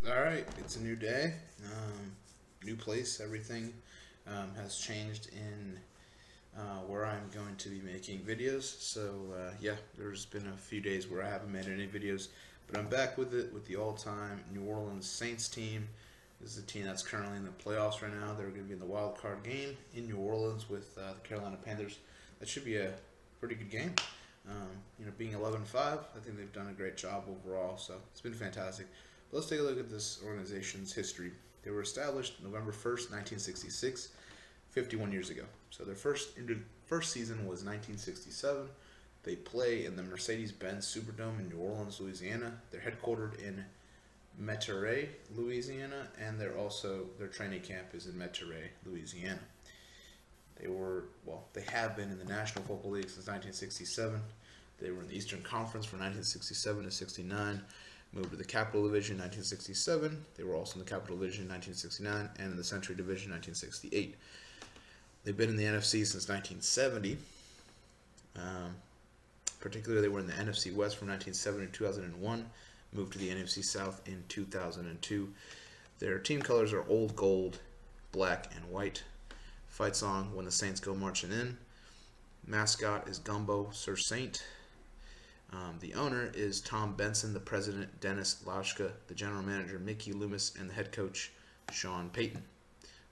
All right, it's a new day, new place. Everything has changed in where I'm going to be making videos. So yeah, there's been a few days where I haven't made any videos, but I'm back with it with the all-time New Orleans Saints team. This is a team that's currently in the playoffs right now. They're going to be in the wild card game in New Orleans with the Carolina Panthers. That should be a pretty good game. Being 11-5, I think they've done a great job overall. So it's been fantastic. But let's take a look at this organization's history. They were established November 1st, 1966, 51 years ago. So their first season was 1967. They play in the Mercedes-Benz Superdome in New Orleans, Louisiana. They're headquartered in Metairie, Louisiana, and their training camp is in Metairie, Louisiana. They have been in the National Football League since 1967. They were in the Eastern Conference from 1967 to 69. Moved to the Capital Division in 1967. They were also in the Capital Division in 1969 and in the Century Division in 1968. They've been in the NFC since 1970. Particularly, they were in the NFC West from 1970 to 2001. Moved to the NFC South in 2002. Their team colors are old gold, black, and white. Fight song, When the Saints Go Marching In. Mascot is Gumbo Sir Saint. The owner is Tom Benson, the president Dennis Lauschka, the general manager Mickey Loomis, and the head coach Sean Payton.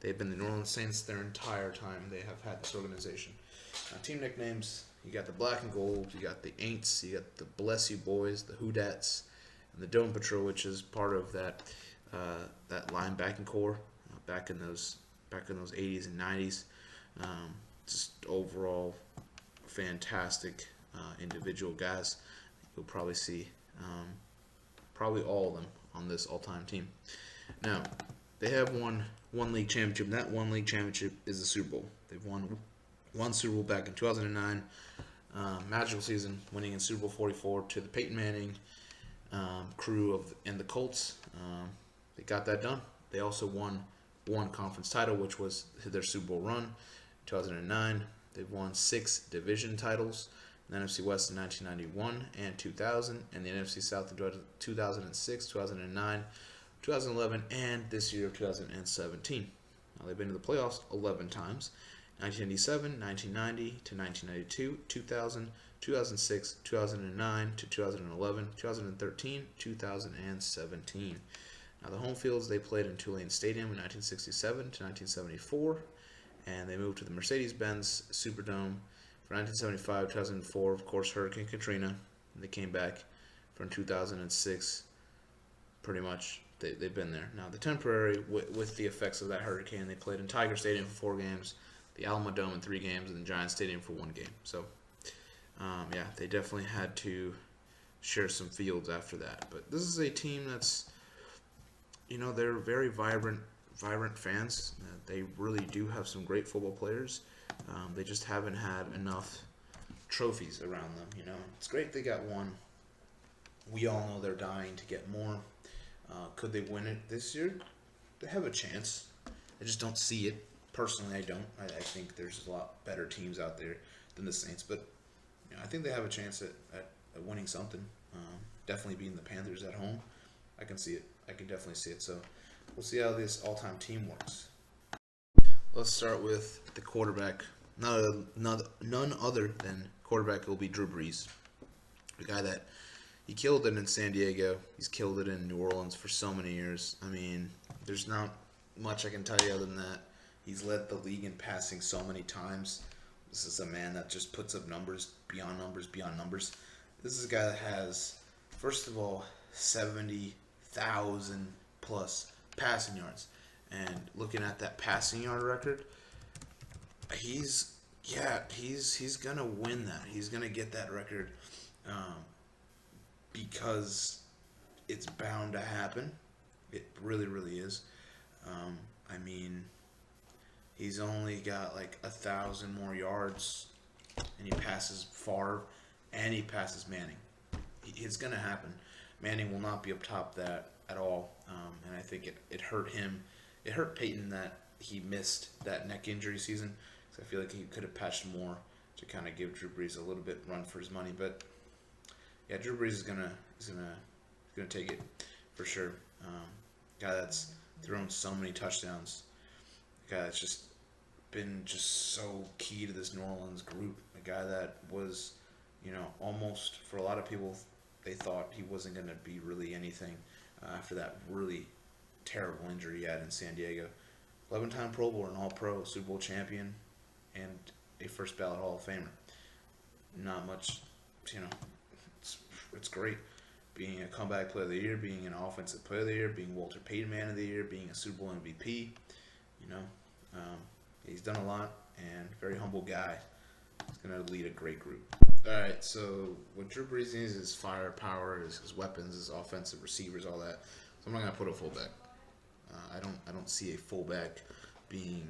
They've been the New Orleans Saints their entire time they have had this organization. Team nicknames, you got the Black and Gold, you got the Aints, you got the Bless You Boys, the Whodats, and the Dome Patrol, which is part of that linebacking core back in those 80s and 90s. Just overall fantastic individual guys. You'll probably see probably all of them on this all-time team. Now, they have won one league championship, and that one league championship is the Super Bowl. They've won one Super Bowl back in 2009. Magical season, winning in Super Bowl 44 to the Peyton Manning crew and the Colts. They got that done. They also won one conference title, which was their Super Bowl run, 2009. They've won 6 division titles, the NFC West in 1991 and 2000, and the NFC South in 2006, 2009, 2011, and this year of 2017. Now they've been to the playoffs 11 times, 1987, 1990 to 1992, 2000, 2006, 2009 to 2011, 2013, 2017. Now, the home fields, they played in Tulane Stadium in 1967 to 1974, and they moved to the Mercedes-Benz Superdome from 1975 to 2004, of course, Hurricane Katrina. And they came back from 2006, pretty much. They've been there. Now, the temporary, with the effects of that hurricane, they played in Tiger Stadium for 4 games, the Alamo Dome in 3 games, and the Giant Stadium for 1 game. So, they definitely had to share some fields after that. But this is a team that's, they're very vibrant fans. They really do have some great football players. They just haven't had enough trophies around them. It's great they got one. We all know they're dying to get more. Could they win it this year? They have a chance. I just don't see it. Personally, I don't. I think there's a lot better teams out there than the Saints, but I think they have a chance at winning something. Definitely beating the Panthers at home. I can see it. I can definitely see it. So we'll see how this all-time team works. Let's start with the quarterback. None other than quarterback will be Drew Brees. The guy that he killed it in San Diego. He's killed it in New Orleans for so many years. I mean, there's not much I can tell you other than that. He's led the league in passing so many times. This is a man that just puts up numbers beyond numbers beyond numbers. This is a guy that has, first of all, 70,000 plus passing yards. And looking at that passing yard record, he's gonna win that. He's gonna get that record because it's bound to happen. It really, really is. I mean, he's only got like 1,000 more yards, and he passes Favre, and he passes Manning. It's gonna happen. Manning will not be up top that at all, and I think it hurt him. It hurt Peyton that he missed that neck injury season. So I feel like he could have patched more to kind of give Drew Brees a little bit run for his money. But yeah, Drew Brees is gonna take it for sure. guy that's thrown so many touchdowns, a guy that's just been just so key to this New Orleans group, a guy that was, almost for a lot of people, they thought he wasn't going to be really anything after that really terrible injury he had in San Diego. 11-time Pro Bowler, an All-Pro, Super Bowl champion, and a first ballot Hall of Famer. Not much, you know, it's great. Being a comeback player of the year, being an offensive player of the year, being Walter Payton man of the year, being a Super Bowl MVP, um, he's done a lot and very humble guy. He's going to lead a great group. All right, so what Drew Brees needs is firepower, his weapons, his offensive receivers, all that. So I'm not going to put a fullback. I don't see a fullback being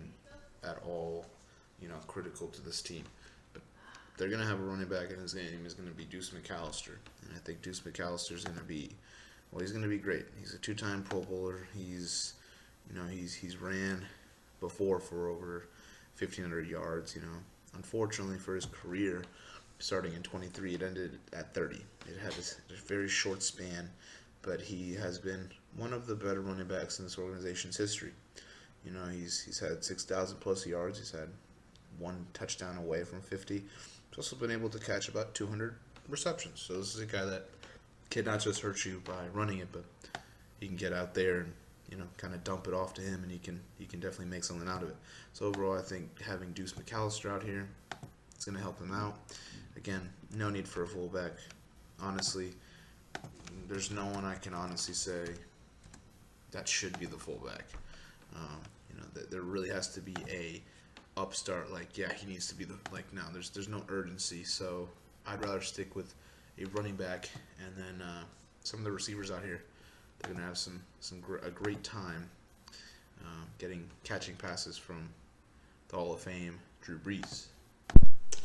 at all, critical to this team. But they're going to have a running back, and his name is going to be Deuce McAllister. And I think Deuce McAllister is going to be, he's going to be great. He's a 2-time Pro Bowler. He's ran before for over 1,500 yards. Unfortunately for his career, starting in 23, it ended at 30. It had a very short span, but he has been one of the better running backs in this organization's history. He's had 6,000 plus yards. He's had one touchdown away from 50. He's also been able to catch about 200 receptions. So this is a guy that can not just hurt you by running it, but he can get out there and kind of dump it off to him, and he can definitely make something out of it. So overall, I think having Deuce McAllister out here, it's going to help him out. Again, no need for a fullback. Honestly, there's no one I can honestly say that should be the fullback. There really has to be a upstart. He needs to be no. There's no urgency. So I'd rather stick with a running back, and then some of the receivers out here, they're gonna have a great time catching passes from the Hall of Fame Drew Brees.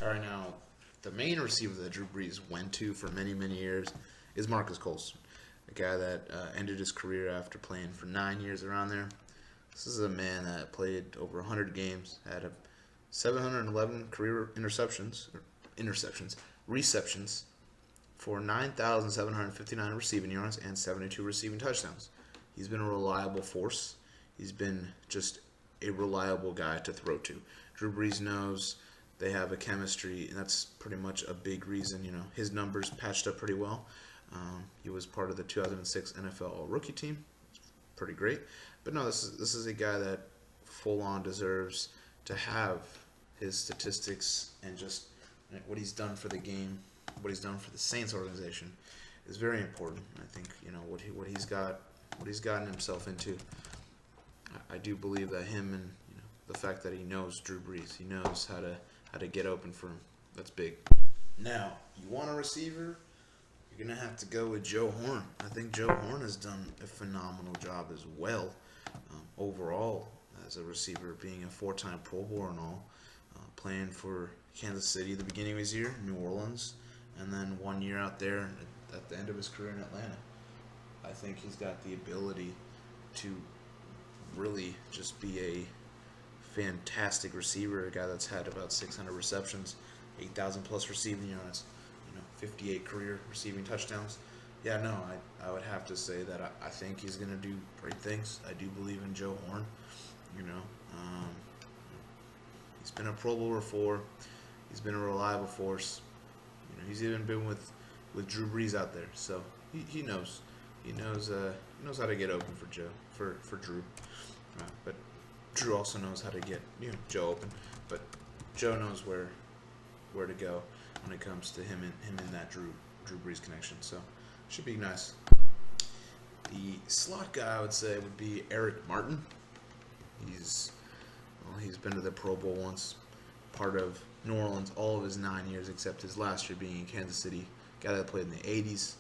All right, now the main receiver that Drew Brees went to for many, many years is Marcus Colston, a guy that ended his career after playing for 9 years around there. This is a man that played over 100 games, had 711 career receptions for 9,759 receiving yards and 72 receiving touchdowns. He's been a reliable force. He's been just a reliable guy to throw to. Drew Brees knows they have a chemistry, and that's pretty much a big reason. His numbers patched up pretty well. He was part of the 2006 NFL All-Rookie team. Pretty great. But no, this is a guy that full-on deserves to have his statistics, and just what he's done for the game, what he's done for the Saints organization is very important. I think what he's gotten himself into. I do believe that him and the fact that he knows Drew Brees, he knows how to get open for him. That's big. Now, you want a receiver? You're going to have to go with Joe Horn. I think Joe Horn has done a phenomenal job as well, overall, as a receiver, being a 4-time Pro Bowler and all, playing for Kansas City at the beginning of his year, New Orleans, and then 1 year out there at the end of his career in Atlanta. I think he's got the ability to really just be a fantastic receiver, a guy that's had about 600 receptions, 8,000 plus receiving yards, 58 career receiving touchdowns. Yeah, no, I would have to say that I think he's going to do great things. I do believe in Joe Horn. He's been a Pro Bowler before. He's been a reliable force. He's even been with Drew Brees out there, so he knows. He knows how to get open for Joe, for Drew. But Drew also knows how to get Joe open. But Joe knows where to go when it comes to him and that Drew Brees connection. So should be nice. The slot guy I would say would be Eric Martin. He's been to the Pro Bowl once, part of New Orleans all of his 9 years except his last year being in Kansas City. Guy that played in the 80s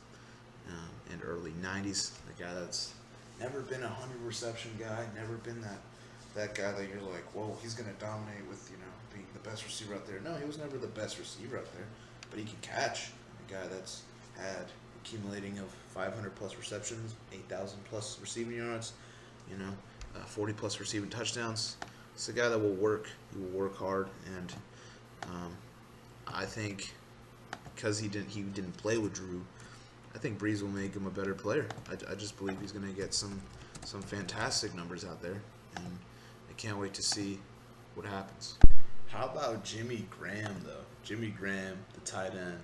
and early 90s. The guy that's never been a 100 reception guy, never been that guy that you're like, whoa, he's going to dominate with being the best receiver out there. No, he was never the best receiver out there, but he can catch. A guy that's had accumulating of 500 plus receptions, 8,000 plus receiving yards, 40 plus receiving touchdowns. It's a guy that will work. He will work hard, and I think because he didn't play with Drew, I think Brees will make him a better player. I just believe he's going to get some some fantastic numbers out there, and I can't wait to see what happens. How about Jimmy Graham, though? Jimmy Graham, the tight end,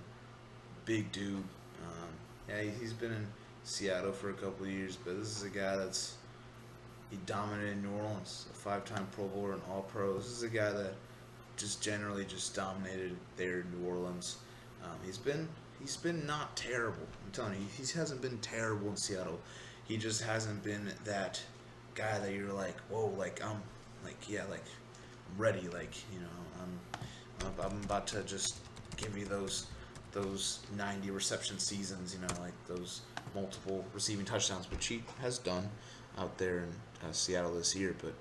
big dude. Yeah, he's been in Seattle for a couple of years, but this is a guy he dominated New Orleans, a 5-time Pro Bowler and All-Pro. This is a guy that just generally just dominated there in New Orleans. He's been not terrible. I'm telling you, he hasn't been terrible in Seattle. He just hasn't been that guy that you're like, whoa, like I'm ready, like I'm about to just give you those 90 reception seasons, like those multiple receiving touchdowns, which he has done out there in Seattle this year. But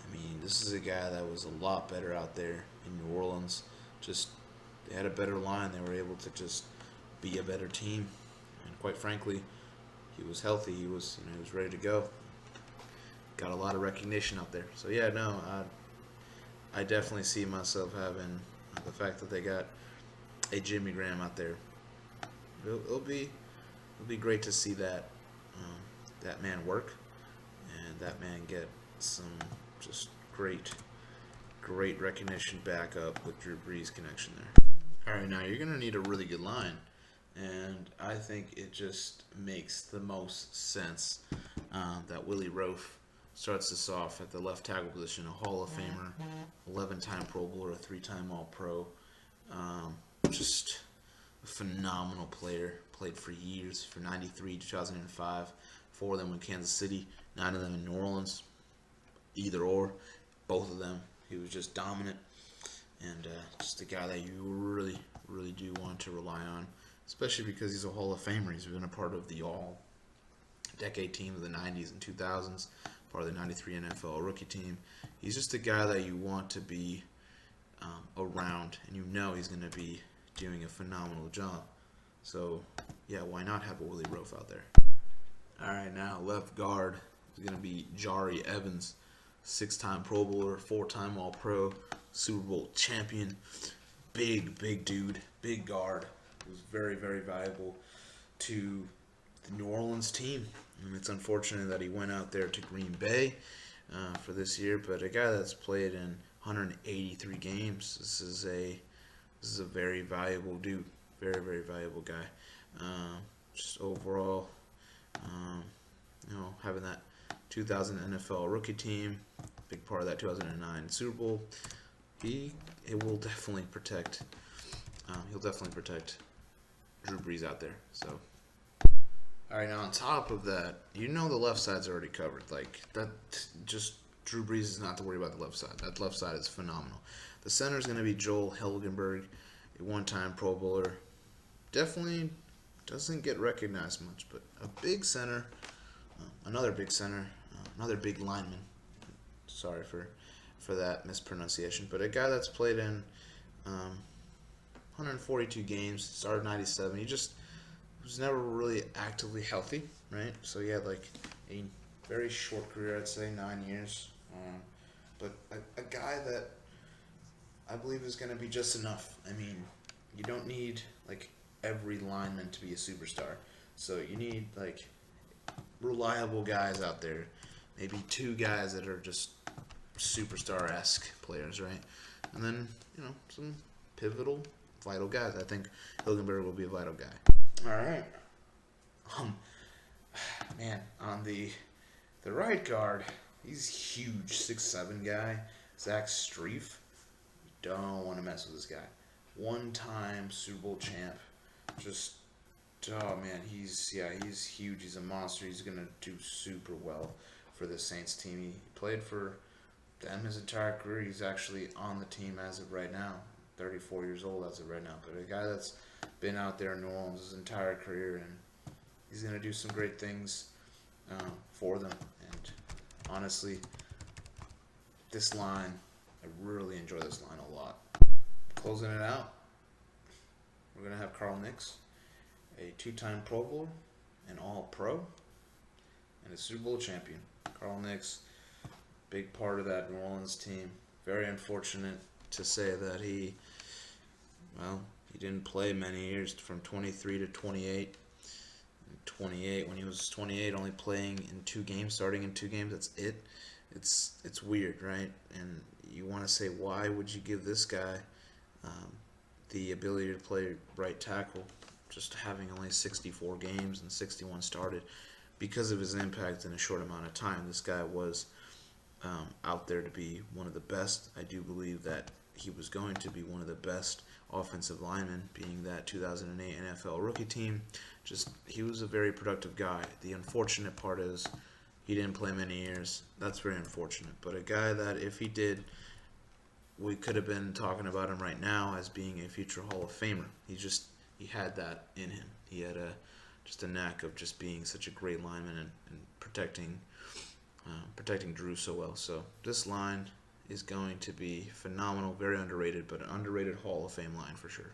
I mean, this is a guy that was a lot better out there in New Orleans. Just they had a better line. They were able to just be a better team, and quite frankly, he was healthy. He was ready to go. Got a lot of recognition out there. So yeah, no, I definitely see myself having the fact that they got a Jimmy Graham out there. It'll be great to see that man work, and that man get some just great recognition back up with Drew Brees connection there. All right, now you're gonna need a really good line, and I think it just makes the most sense that Willie Roaf starts this off at the left tackle position, a Hall of Famer, 11-time Pro Bowler, a 3-time All-Pro, just a phenomenal player. Played for years, for 93, 2005, 4 of them in Kansas City, 9 of them in New Orleans. Either or, both of them, he was just dominant, and just a guy that you really, really do want to rely on, especially because he's a Hall of Famer. He's been a part of the all-decade team of the 90s and 2000s, part of the 93 NFL rookie team. He's just a guy that you want to be around, and he's going to be doing a phenomenal job. So, yeah, why not have a Willie Roaf out there? All right, now left guard is going to be Jahri Evans, 6-time Pro Bowler, 4-time All-Pro, Super Bowl champion, big dude, big guard. He was very, very valuable to the New Orleans team. And it's unfortunate that he went out there to Green Bay for this year, but a guy that's played in 183 games, this is a very valuable dude. Very, very valuable guy. Just overall, having that 2000 NFL rookie team, big part of that 2009 Super Bowl, it will definitely protect. He'll definitely protect Drew Brees out there. So, all right. Now on top of that, the left side's already covered. Like that, just Drew Brees is not to worry about the left side. That left side is phenomenal. The center is going to be Joel Helgenberg, a 1-time Pro Bowler. Definitely doesn't get recognized much, but a big center, another big center, another big lineman. Sorry for that mispronunciation, but a guy that's played in 142 games, started 97. He just was never really actively healthy, right? So he had like a very short career, I'd say 9 years, but a guy that I believe is going to be just enough. I mean, you don't need like every lineman to be a superstar. So you need like reliable guys out there. Maybe 2 guys that are just superstar-esque players, right? And then, some pivotal, vital guys. I think Hilgenberg will be a vital guy. All right. Man, on the right guard, he's huge, 6'7" guy, Zach Strief. You don't want to mess with this guy. 1-time Super Bowl champ. Just, oh man, he's huge. He's a monster. He's gonna do super well for the Saints team. He played for them his entire career. He's actually on the team as of right now. 34 years old as of right now. But a guy that's been out there in New Orleans his entire career, and he's gonna do some great things for them. And honestly, this line, I really enjoy this line a lot. Closing it out, we're going to have Carl Nicks, a 2-time Pro Bowler, an All-Pro, and a Super Bowl champion. Carl Nicks, big part of that New Orleans team. Very unfortunate to say that he didn't play many years, from 23 to 28. 28. When he was 28, only playing in 2 games, starting in 2 games. That's it. It's weird, right? And you want to say, why would you give this guy um, the ability to play right tackle, just having only 64 games and 61 started? Because of his impact in a short amount of time, this guy was out there to be one of the best. I do believe that he was going to be one of the best offensive linemen, being that 2008 NFL rookie team. Just, he was a very productive guy. The unfortunate part is he didn't play many years. That's very unfortunate. But a guy that, if he did, we could have been talking about him right now as being a future Hall of Famer. He had that in him. He had just a knack of just being such a great lineman and protecting Drew so well. So this line is going to be phenomenal, very underrated, but an underrated Hall of Fame line for sure.